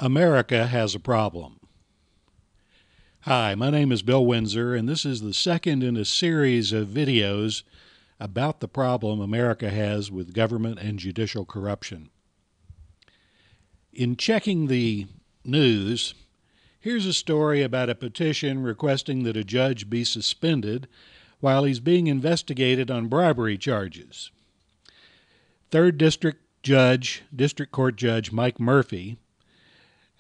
America has a problem. Hi, my name is Bill Windsor, and this is the second in a series of videos about the problem America has with government and judicial corruption. In checking the news, here's a story about a petition requesting that a judge be suspended while he's being investigated on bribery charges. 3rd District Court Judge Mike Murphy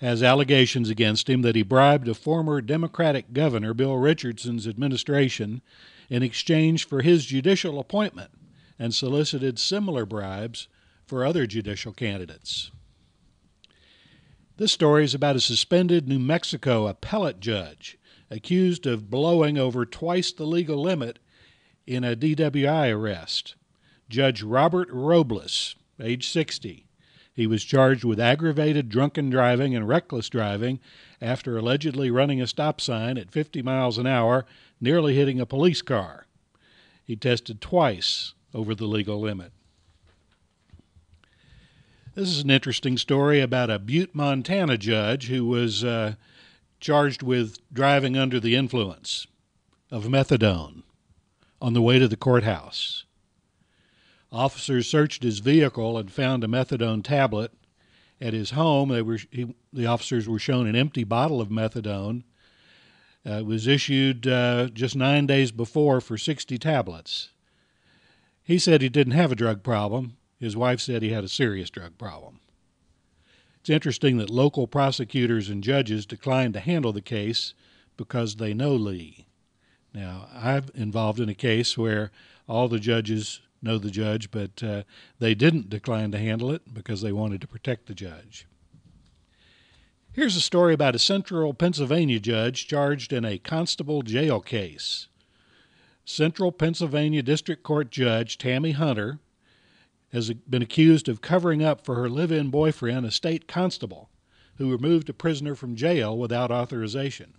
has allegations against him that he bribed a former Democratic governor, Bill Richardson's administration, in exchange for his judicial appointment and solicited similar bribes for other judicial candidates. This story is about a suspended New Mexico appellate judge accused of blowing over twice the legal limit in a DWI arrest. Judge Robert Robles, age 60. He was charged with aggravated drunken driving and reckless driving after allegedly running a stop sign at 50 miles an hour, nearly hitting a police car. He tested twice over the legal limit. This is an interesting story about a Butte, Montana judge who was charged with driving under the influence of methadone on the way to the courthouse. Officers searched his vehicle and found a methadone tablet. At his home, the officers were shown an empty bottle of methadone. It was issued just 9 days before for 60 tablets. He said he didn't have a drug problem. His wife said he had a serious drug problem. It's interesting that local prosecutors and judges declined to handle the case because they know Lee. Now, I'm involved in a case where all the judges know the judge, but they didn't decline to handle it because they wanted to protect the judge. Here's a story about a central Pennsylvania judge charged in a constable jail case. Central Pennsylvania District Court Judge Tammy Hunter has been accused of covering up for her live-in boyfriend, a state constable, who removed a prisoner from jail without authorization.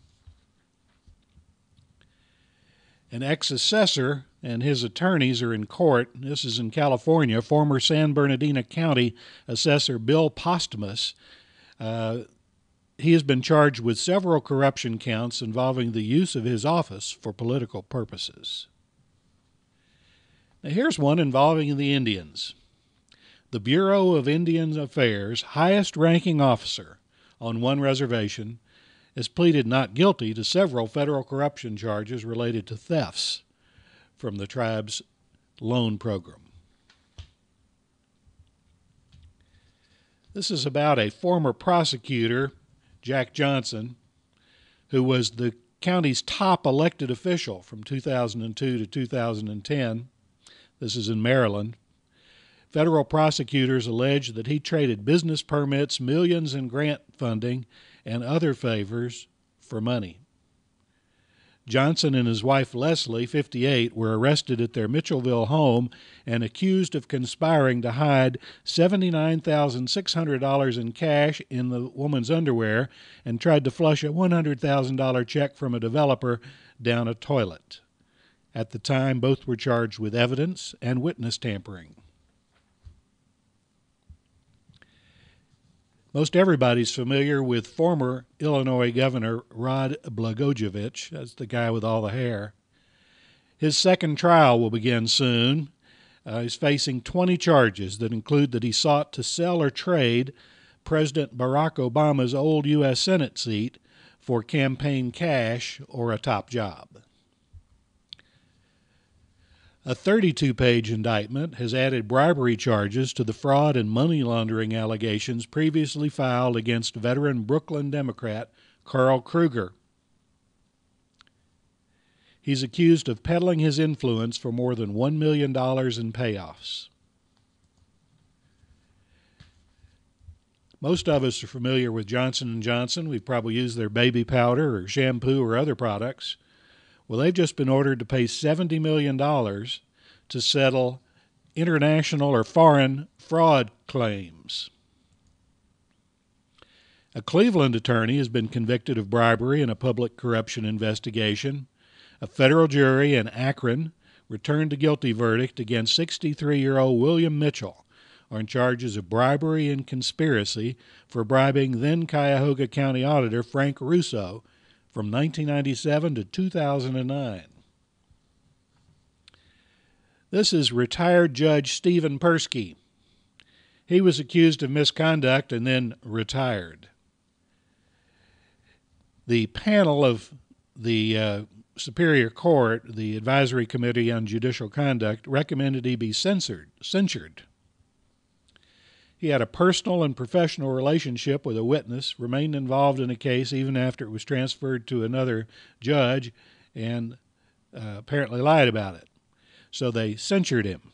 An ex-assessor and his attorneys are in court. This is in California. Former San Bernardino County Assessor Bill Posthumus. He has been charged with several corruption counts involving the use of his office for political purposes. Now here's one involving the Indians. The Bureau of Indian Affairs' highest-ranking officer on one reservation has pleaded not guilty to several federal corruption charges related to thefts from the tribe's loan program. This is about a former prosecutor, Jack Johnson, who was the county's top elected official from 2002 to 2010. This is in Maryland. Federal prosecutors allege that he traded business permits, millions in grant funding, and other favors for money. Johnson and his wife Leslie, 58, were arrested at their Mitchellville home and accused of conspiring to hide $79,600 in cash in the woman's underwear and tried to flush a $100,000 check from a developer down a toilet. At the time, both were charged with evidence and witness tampering. Most everybody's familiar with former Illinois Governor Rod Blagojevich. That's the guy with all the hair. His second trial will begin soon. He's facing 20 charges that include that he sought to sell or trade President Barack Obama's old U.S. Senate seat for campaign cash or a top job. A 32-page indictment has added bribery charges to the fraud and money laundering allegations previously filed against veteran Brooklyn Democrat Carl Kruger. He's accused of peddling his influence for more than $1 million in payoffs. Most of us are familiar with Johnson & Johnson. We've probably used their baby powder or shampoo or other products. Well, they've just been ordered to pay $70 million to settle international or foreign fraud claims. A Cleveland attorney has been convicted of bribery in a public corruption investigation. A federal jury in Akron returned a guilty verdict against 63-year-old William Mitchell on charges of bribery and conspiracy for bribing then Cuyahoga County Auditor Frank Russo from 1997 to 2009. This is retired Judge Stephen Persky. He was accused of misconduct and then retired. The panel of the Superior Court, the Advisory Committee on Judicial Conduct, recommended he be censured. He had a personal and professional relationship with a witness, remained involved in a case even after it was transferred to another judge, and apparently lied about it. So they censured him.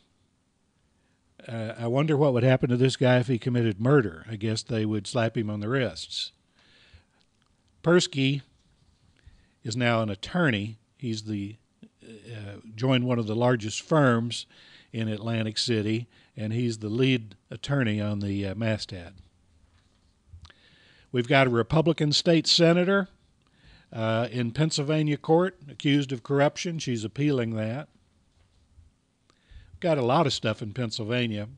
I wonder what would happen to this guy if he committed murder. I guess they would slap him on the wrists. Persky is now an attorney. He's joined one of the largest firms in Atlantic City, and he's the lead attorney on the masthead. We've got a Republican state senator in Pennsylvania court accused of corruption. She's appealing that. We've got a lot of stuff in Pennsylvania.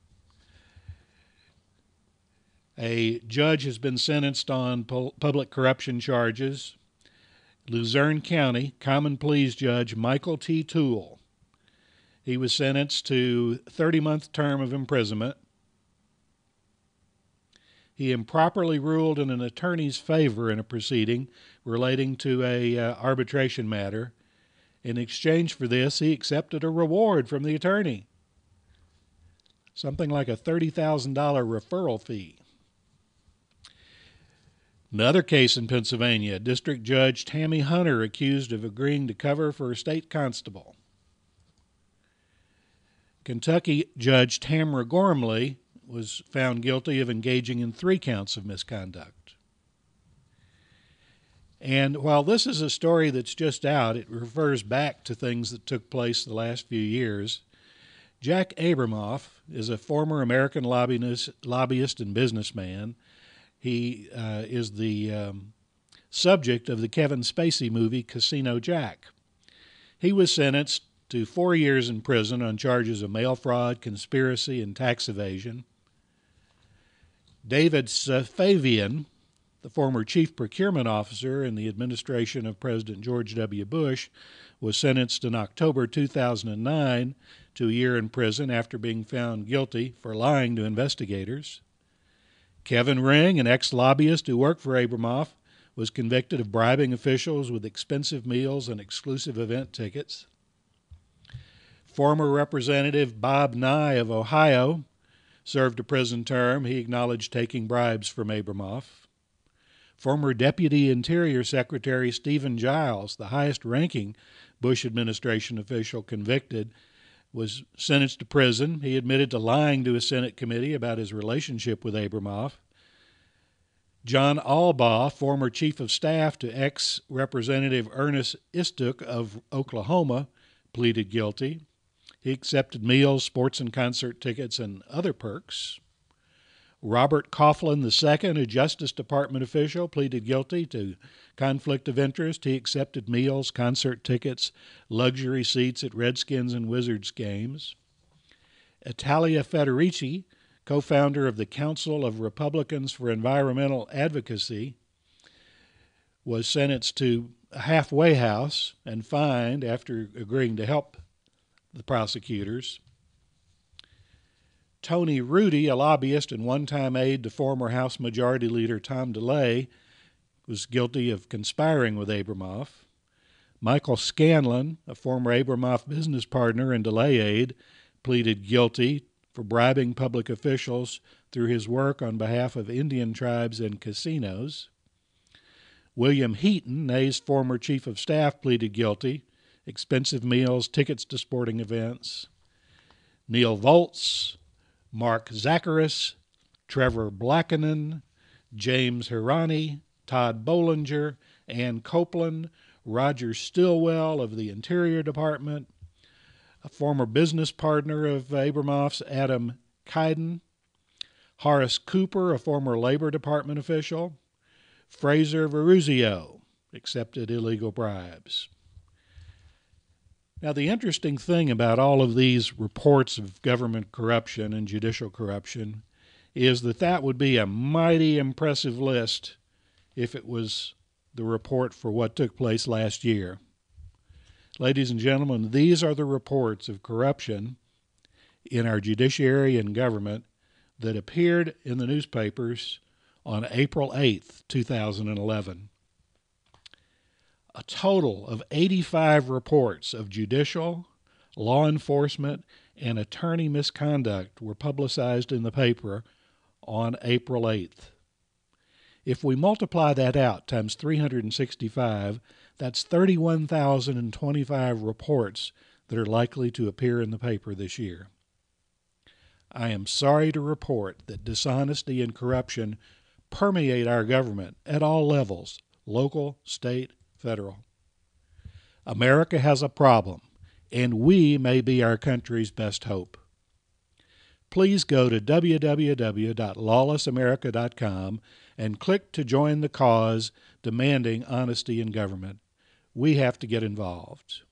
A judge has been sentenced on public corruption charges. Luzerne County Common Pleas Judge Michael T. Toole. He was sentenced to a 30-month term of imprisonment. He improperly ruled in an attorney's favor in a proceeding relating to a arbitration matter. In exchange for this, he accepted a reward from the attorney, something like a $30,000 referral fee. Another case in Pennsylvania, District Judge Tammy Hunter accused of agreeing to cover for a state constable. Kentucky Judge Tamra Gormley was found guilty of engaging in 3 counts of misconduct. And while this is a story that's just out, it refers back to things that took place the last few years. Jack Abramoff is a former American lobbyist and businessman. He is the subject of the Kevin Spacey movie Casino Jack. He was sentenced to 4 years in prison on charges of mail fraud, conspiracy, and tax evasion. David Safavian, the former chief procurement officer in the administration of President George W. Bush, was sentenced in October 2009 to a year in prison after being found guilty for lying to investigators. Kevin Ring, an ex-lobbyist who worked for Abramoff, was convicted of bribing officials with expensive meals and exclusive event tickets. Former Representative Bob Nye of Ohio served a prison term. He acknowledged taking bribes from Abramoff. Former Deputy Interior Secretary Stephen Giles, the highest-ranking Bush administration official convicted, was sentenced to prison. He admitted to lying to a Senate committee about his relationship with Abramoff. John Albaugh, former chief of staff to ex-Representative Ernest Istook of Oklahoma, pleaded guilty. He accepted meals, sports and concert tickets, and other perks. Robert Coughlin II, a Justice Department official, pleaded guilty to conflict of interest. He accepted meals, concert tickets, luxury seats at Redskins and Wizards games. Italia Federici, co-founder of the Council of Republicans for Environmental Advocacy, was sentenced to a halfway house and fined after agreeing to help the prosecutors. Tony Rudy, a lobbyist and one-time aide to former House Majority Leader Tom DeLay, was guilty of conspiring with Abramoff. Michael Scanlon, a former Abramoff business partner and DeLay aide, pleaded guilty for bribing public officials through his work on behalf of Indian tribes and casinos. William Heaton, Nay's former chief of staff, pleaded guilty. Expensive meals, tickets to sporting events. Neil Volz, Mark Zacharis, Trevor Blackinen, James Hirani, Todd Bollinger, Ann Copeland, Roger Stilwell of the Interior Department, a former business partner of Abramoff's, Adam Kiden, Horace Cooper, a former Labor Department official, Fraser Veruzio, accepted illegal bribes. Now, the interesting thing about all of these reports of government corruption and judicial corruption is that that would be a mighty impressive list if it was the report for what took place last year. Ladies and gentlemen, these are the reports of corruption in our judiciary and government that appeared in the newspapers on April 8th, 2011. A total of 85 reports of judicial, law enforcement, and attorney misconduct were publicized in the paper on April 8th. If we multiply that out times 365, that's 31,025 reports that are likely to appear in the paper this year. I am sorry to report that dishonesty and corruption permeate our government at all levels, local, state, federal. America has a problem, and we may be our country's best hope. Please go to www.lawlessamerica.com and click to join the cause demanding honesty in government. We have to get involved.